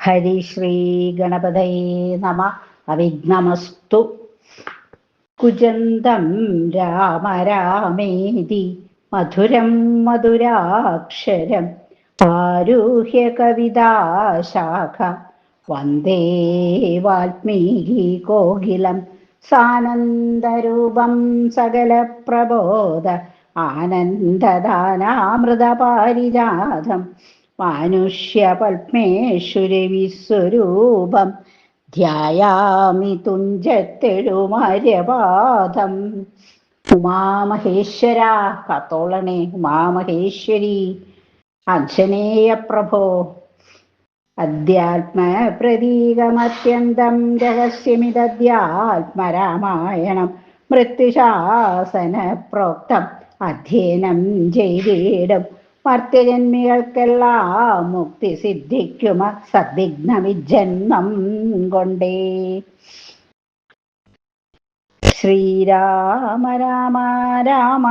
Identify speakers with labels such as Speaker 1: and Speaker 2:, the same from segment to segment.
Speaker 1: ഹരിശ്രീ ഗണപതയേ നമ. അവിഘ്നമസ്തു. കുജന്തം രാമ രാമേതി മധുരം മധുരാക്ഷരം ആരുഹ്യ കവിതാശാഖ വന്ദേ വാൽമീകി കോകിലം സാനന്ദരൂപം സകലപ്രബോധ ആനന്ദദാനാമൃതപാരിജാതം മാനുഷ്യപത്മേശ്വരി വിസ്വരൂപം ധ്യായാമി തുഞ്ചത്തെഴുമാര്യപാദം. ഉമാമഹേശ്വര കാത്തോളണേ, ഉമാമഹേശ്വരി ആഞ്ജനേയ പ്രഭോ. അധ്യാത്മപ്രതീകമത്യന്തം രഹസ്യമിതധ്യാത്മരാമായണം മൃത്യുശാസന പ്രോക്തം അധ്യയനം ചെയ്തിടും മർത്യജന്മികൾക്കെല്ലാം മുക്തി സിദ്ധിക്കുമ സദ്വിഘ്നമിജന്മം കൊണ്ടേ. ശ്രീരാമ രാമ രാമ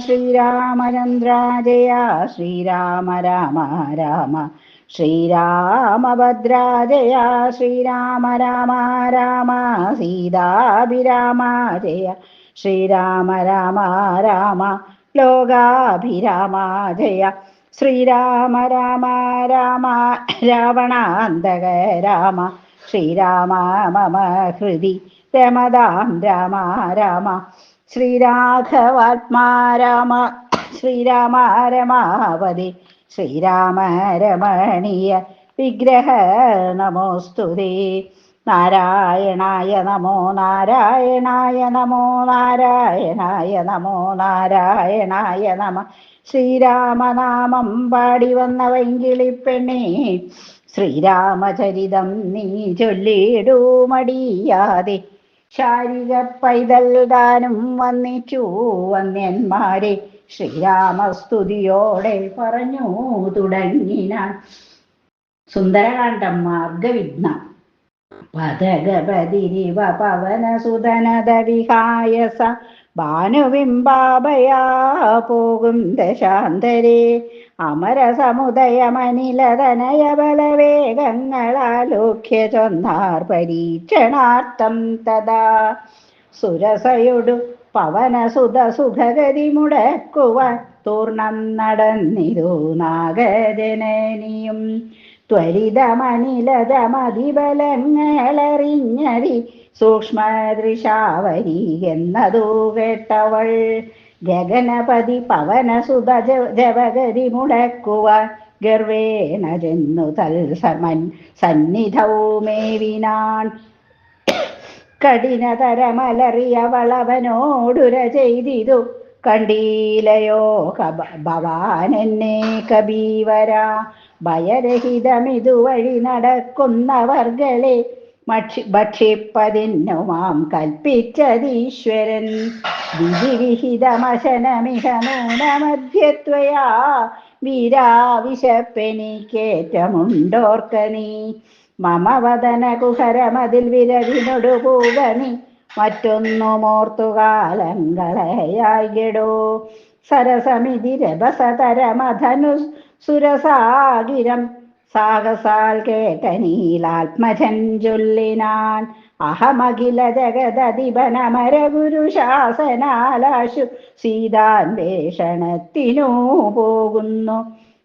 Speaker 1: ശ്രീരാമചന്ദ്ര ജയ ശ്രീരാമ രാമ രാമ ശ്രീരാമഭദ്ര ജയ ശ്രീരാമ രാമ രാമ സീതാഭിരാമ ജയ ശ്രീരാമ രാമ രാമ ലോകാഭിരാമ ജയ ശ്രീരാമ രാമ രാമ രാവണാന്തക രാമ ശ്രീരാമ മമ ഹൃദി രമതാം രാമ രാമ ശ്രീരാഘവാത്മാ രാമ ശ്രീരാമ രമാവതി ശ്രീരാമ രമണീയ വിഗ്രഹ നമോസ്തുതേ. നാരായണായ നമോ നാരായണായ നമോ നാരായണായ നമോ നാരായണായ നമ. ശ്രീരാമനാമം പാടി വന്ന വൈങ്കിളിപ്പെണ്ണേ ശ്രീരാമചരിതം നീ ചൊല്ലിടൂ മടിയാതെ. ശാരിക പൈതൽ ദാനം വന്നിച്ചു വന്യന്മാരെ ശ്രീരാമസ്തുതിയോടെ പറഞ്ഞു തുടങ്ങിനാൻ. സുന്ദരകാന്ഡം മാർഗവിഘ്നം. പദഗപതിരിവ പവനസുതനദ വിഹായസ ഭാനുബിംബാഭയാ പോകും ദശാന്തരേ. അമരസമുദയമനിലതനയ ബലവേഗങ്ങളാലോക്യ ചൊന്നാർ പരീക്ഷണാർത്ഥം തഥാ. സുരസയൊടു പവനസുത സുഖഗതി മുടക്കുവാൻ തൂർണം നടന്നിരു നാഗജനനിയും. ത്വരിതമനിലതമതിബലങ്ങളറിഞ്ഞതി സൂക്ഷ്മദൃശാവരി എന്നതു കേട്ടവൾ. ഗഗനപതി പവനസുത ജവഗതി മുടക്കുവാൻ ഗർവേണ ചെന്നു തൽസമൻ സന്നിധൗ മേവിനാൻ. കഠിനതരമലറിയവളവനോടുര ചെയ്തിതു കണ്ടീലയോ ഭവാനെന്നെ കബീവര. ഭയരഹിതമിതുവഴി നടക്കുന്നവർകളെ ഭക്ഷിപ്പതിന്നു മാം കൽപ്പിച്ചതീശ്വരൻ. വിധിവിഹിതമശനമിഹ നൂനമധ്യത്വയാ വീരാവിശപ്പെനിക്കേറ്റമുണ്ടോർക്കനീ. മമ വദന കുഹരമതിൽ വിരവിനൊടു പൂവനി മറ്റൊന്നുമോർത്തു കാലങ്ങളയായിടോ. സരസമിതി രഭസതരമധനു സുരസാഗിരം സാഹസാൽ കേട്ടനീലാത്മജൻ ചൊല്ലിനാൻ. അഹമഖില ജഗദധിപനമര ഗുരു ശാസനാലാശു സീതാന്വേഷണത്തിനു പോകുന്നു.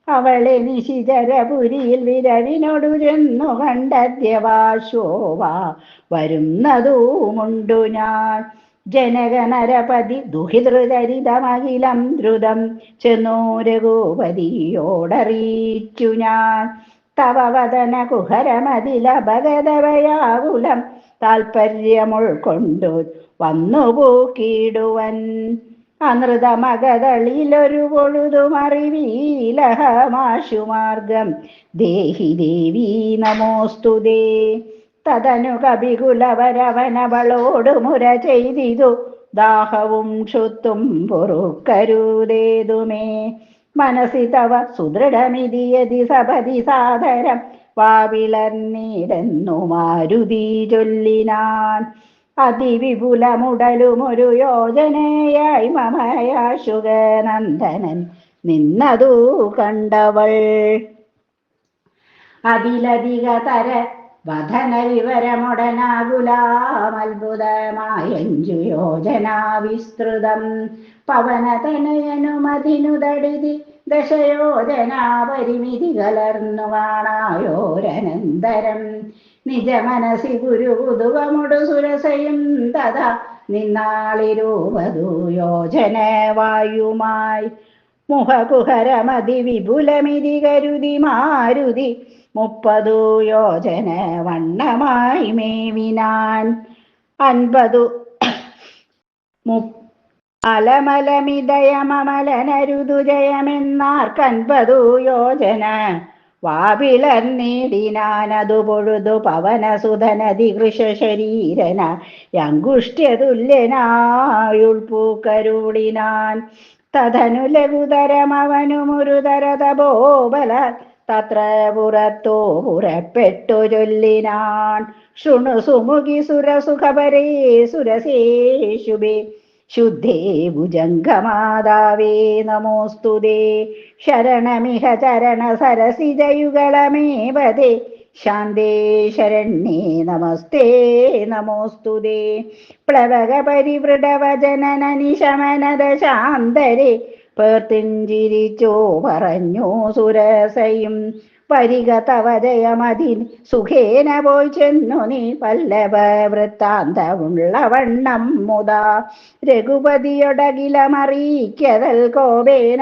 Speaker 1: അവളെ നിശിചരപുരിയിൽ വിരവിനൊടു ചെന്നു കണ്ടദ്യവാശോവാ വരുന്നതുമുണ്ടു ഞാൻ. ജനകനരപതി ദുഹിതൃചരിതമഖിലം ദ്രുതം ചെന്നു രഘുപതിയോടറിയിച്ചു ഞാൻ. തവ വദന കുഹരമതിലഭഗതവയാകുലം താൽപര്യമുൾക്കൊണ്ടു വന്നു പൂക്കിടുവൻ. അനൃതമകതളിലൊരു പൊഴുതുമറിവീലഹമാശുമാർഗം ദേഹി ദേവി നമോസ്തുതേ. തതനു കപികുലവരവനവളോടു മുര ചെയ്തിതു ദാഹവും ക്ഷുത്തും പൊറുക്കരുതേതുമേ. മനസി തവ സുദൃഢമിതിയതി സപതി സാദരം വാവിളർന്നിടുന്നു മാരുതി ചൊല്ലിനാൻ. അതിവിപുലമുടലുമൊരു യോജനയായി മമയാശുഗനന്ദനൻ നിന്നതു കണ്ടവൾ. അതിലധികതര വധന വിവരമൊടനാകുലാമത്ഭുതമായഞ്ചു യോജനാ വിസ്തൃതം പവനതനയനുമതിനുതടിതി ദശയോജനാ പരിമിതി കലർന്നു കാണായോരനന്തരം നിജ മനസി ഗുരു കുതുകമുടു സുരസയും തഥാ നിന്നാളിരൂപതു യോജന വായുമായി മുഖകുഹരമതി വിപുലമിതി കരുതി മാരുതി 30 യോജന വണ്ണമായി മേവിനാൻ 50 അലമലമിതയമമലനരുതു ജയമെന്നാർക്കൻപതു യോജന വാപിളർന്നിടിനാനതു പൊഴുതു പവനസുധനതികൃശ ശരീരന യങ്കുഷ്ട്യതുല്യനായുൾപ്പൂക്കരുളിനാൻ തഥനു ലഘുതരമവനുമുരുതര തപോബല തത്ര പുറത്തോ പുറപ്പെട്ടു ചൊല്ലിനാൻ ശൃണു സുമുഖി സുരസുഖപരേ സുരസേഷുബേ ശുദ്ധേ ഭുജംഗമാതാവേ നമോസ്തുതേ ശരണമിഹ ചരണ സരസിജയുഗളമേവതേ ശാന്തേ ശരണ്യേ നമസ്തേ നമോസ്തുതേ പ്ലവക പരിവൃഢവചനന നിശമനദ ശാന്തരേ പേർത്തിഞ്ചിരിച്ചോ പറഞ്ഞു സുരസയും വരിക തവ ജയമതി സുഖേന പോയി ചെന്നു നീ പല്ലവ വൃത്താന്തമുള്ള വണ്ണം മുതാ രഘുപതിയൊടകിലമറിയിക്കതൽ കോപേന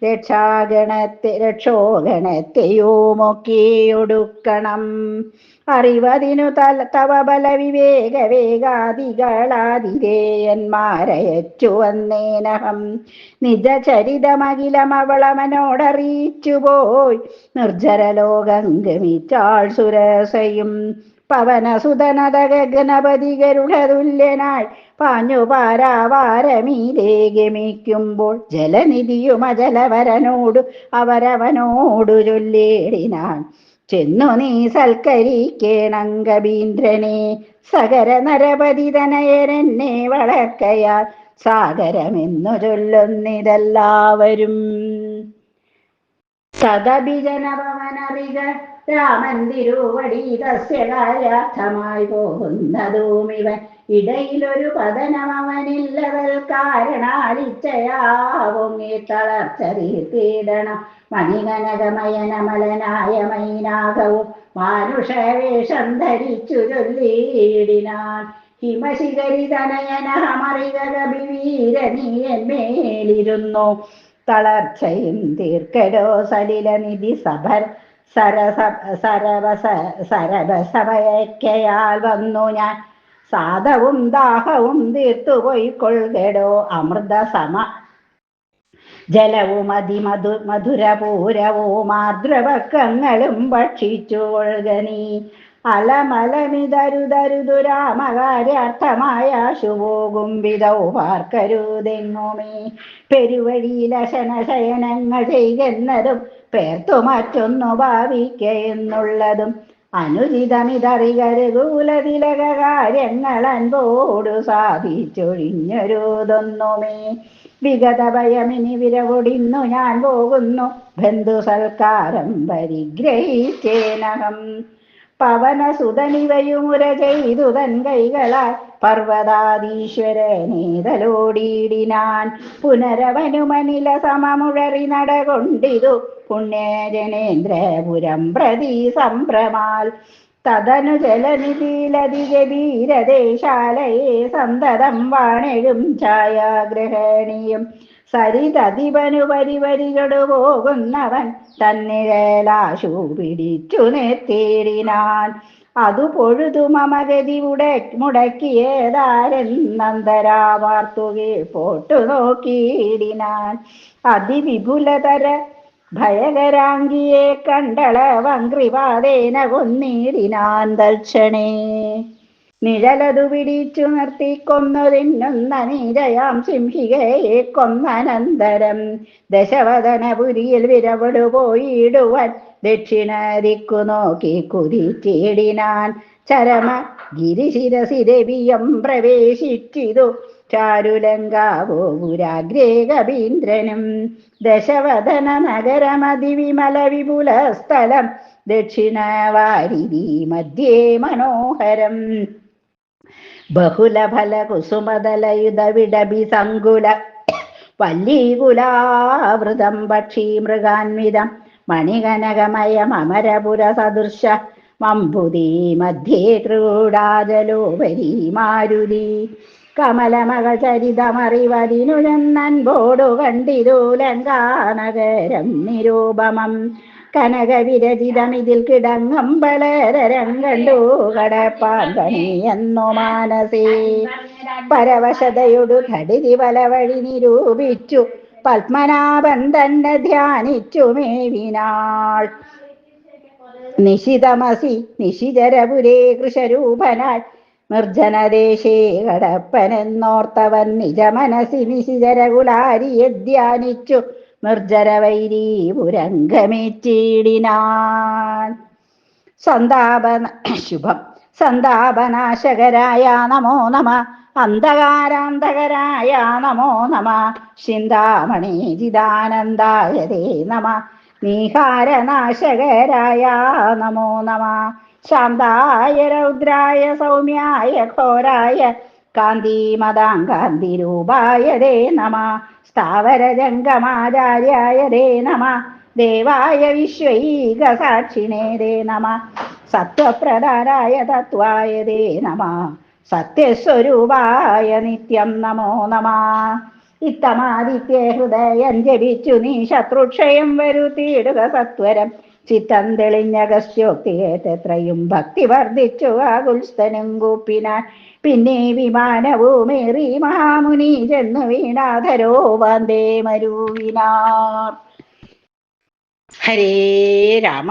Speaker 1: രക്ഷോഗണത്തെയുമൊക്കെയൊടുക്കണം അറിവതിനു തവ ബലവിവേക വേഗാദികളാതിരേയന്മാരയച്ചു വന്നേനഹം നിജചരിതമഖിലമവളമനോടറിയിച്ചു പോയി നിർജ്ജരലോകം ഗമിച്ചാൾ സുരസയും പവനസുതനത ഗഗനപതി ഗരുഡതുല്യനായി പാഞ്ഞു പാരാവാരമീരേ ഗമിക്കുമ്പോൾ ജലനിധിയുമജലവരനോടു അവരവനോടു ചൊല്ലേടിനാൻ ചെന്നു നീ സൽക്കരിക്കേണങ്കബീന്ദ്രനെ സകര നരപതി തനയരെന്നെ വളർക്കയാൽ സാഗരമെന്നു ചൊല്ലുന്നിതെല്ലാവരും സദഭിജനപവനറിക രാമൻ തിരുവടി തസ്യ കാര്യാർത്ഥമായി പോകുന്നതുമിവൻ ഇടയിലൊരു പതനമവനില്ലവൽ കാരണാലിച്ചയാവൊങ്ങി തളർച്ച തീർത്തിടണം മണികനകമയനമലനായ മൈനാകവും മാനുഷവേഷം ധരിച്ചു ചൊല്ലിയിടിനാൻ ഹിമശിഖരി തനയനഹമറിക കവിവീരനീയന്മേലിരുന്നു തളർച്ചയും തീർക്കരോ സലിലനിധി സരഭസമയക്കയാൽ വന്നു ഞാൻ സാധവും ദാഹവും തീർത്തുപോയിക്കൊള്ളുകടോ അമൃതസമ ജലവും മധുരപൂരവും ആർദ്രവക്കങ്ങളും ഭക്ഷിച്ചു കൊള്ളുകനീ അലമലമിതരുതരുതുരാമകാര്യാർത്ഥമായ ശുഭോകും വിധൗ പാർക്കരുതെങ്ങുമേ പെരുവഴിയിലശനശയനങ്ങൾ ചെയ്യുന്നതും പേർത്തു മറ്റൊന്നു ഭാവിക്കുന്നുള്ളതും അനുചിതമിതറികരുകൂലതിലക കാര്യങ്ങൾ അൻപോടു സാധിച്ചൊഴിഞ്ഞൊരുതൊന്നുമേ വിഗത ഭയമിനി വിരവൊടിന്നു ഞാൻ പോകുന്നു ബന്ധു സൽക്കാരം പരിഗ്രഹിച്ചേനകം പവനസുതനിവയുമുര ചെയ്തു തൻ കൈകളാൽ പർവ്വതാധീശ്വരനേതലോടിയിടിനാൻ പുനരവനുമനില സമമുഴറി നടകൊണ്ടിതു പുണ്യജനേന്ദ്രപുരം പ്രതി സംഭ്രമാൽ തദനു ജലനിധിയിലധികബീരദേശാലയെ സന്തതം വാണെഴും ഛായാഗ്രഹണീയം സരിതധിപനു പരിവരികടു പോകുന്നവൻ തന്നിഴലാശു പിടിച്ചു നിർത്തിയിടിനാൻ അതു പൊഴുതു മമഗതി മുടക്കിയേതാരെന്നന്തരാവാർത്തുകെ പോട്ടു നോക്കിയിടിനാൻ അതിവിപുലതര ഭയകരാംഗിയെ കണ്ടളവംഗ്രിപാദേന കൊന്നിടിനാൻ തൽക്ഷണേ നിഴലതു പിടിച്ചു നിർത്തി കൊന്നതിന്നൊന്ന നീരയാം സിംഹികയെ കൊന്നനന്തരം ദശവദനപുരിയിൽ വിരവടു പോയിടുവാൻ ദക്ഷിണ ദിക്കു നോക്കി കുതിച്ചിടിനാൻ ചരമ ഗിരിശിരസിരവിയം പ്രവേശിച്ചിതു ചാരുലങ്കാവോപുരാഗ്രേ കവീന്ദ്രനും ദശവദന നഗരമതിവിമല വിപുല സ്ഥലം ദക്ഷിണവാരിധി മധ്യേ മനോഹരം ബഹുലഫല കുസുമതലയുധ വിടബി സങ്കുല വല്ലീകുലാവൃതം പക്ഷി മൃഗാന്വിതം മണികനകമയമരപുര സദൃശ മമ്പുതി മധ്യേ ക്രീഡാജലോപരി മാരുതി കമലമകചരിതമറിവതിനു ചെന്നൻപോടു കണ്ടിരു ലങ്കാനഗരം നിരൂപമം കനകവിരചിതമിതിൽ കിടങ്ങമ്പളരം കണ്ടു കടപ്പാൻ പണിയെന്നു മാനസേ പരവശതയൊടു ഘടിതി പല വഴി നിരൂപിച്ചു പത്മനാഭൻ തന്നെ ധ്യാനിച്ചു മേവിനാൾ നിശിതമസി നിശിചരപുരേ കൃശരൂപനായി നിർജ്ജനദേശേ കടപ്പനെന്നോർത്തവൻ നിജമനസി നിശിചരകുലാരിയെ ധ്യാനിച്ചു നിർജ്ജരവൈരീപുരംഗമേറ്റിടിനാൻ ശുഭം സന്താപനാശകരായ നമോ നമ അന്ധകാരാന്തകരായ നമോ നമ ചിന്താമണി ചിദാനന്ദായ തേ നമ നീഹാരനാശകരായ നമോ നമ ശാന്തായ രൗദ്രായ സൗമ്യായ ഘോരായ കാന്തിമതാങ്കാന്തിരൂപായ തേ നമ സ്ഥാവരജംഗമാചാര്യായ തേ നമ ദേവായ വിശ്വൈകസാക്ഷിണേ തേ നമ സത്വപ്രധാനായ തത്വായ തേ നമ സത്യസ്വരൂപായ നിത്യം നമോ നമ ഇത്തമാദിത്യ ഹൃദയം ജപിച്ചു നീ ശത്രുക്ഷയം വരുത്തിയിടുക സത്വരം ചിത്തം തെളിഞ്ഞഗസ്യോക്തിയേറ്റത്രയും ഭക്തി വർദ്ധിച്ചു ആകുൽസ്ഥനും കൂപ്പിനാൻ പിന്നെ വിമാനവുമേറി മഹാമുനി ചെന്നു വീണാധരോ വന്ദേ മരുവിനാർ. ഹരേ രാമ.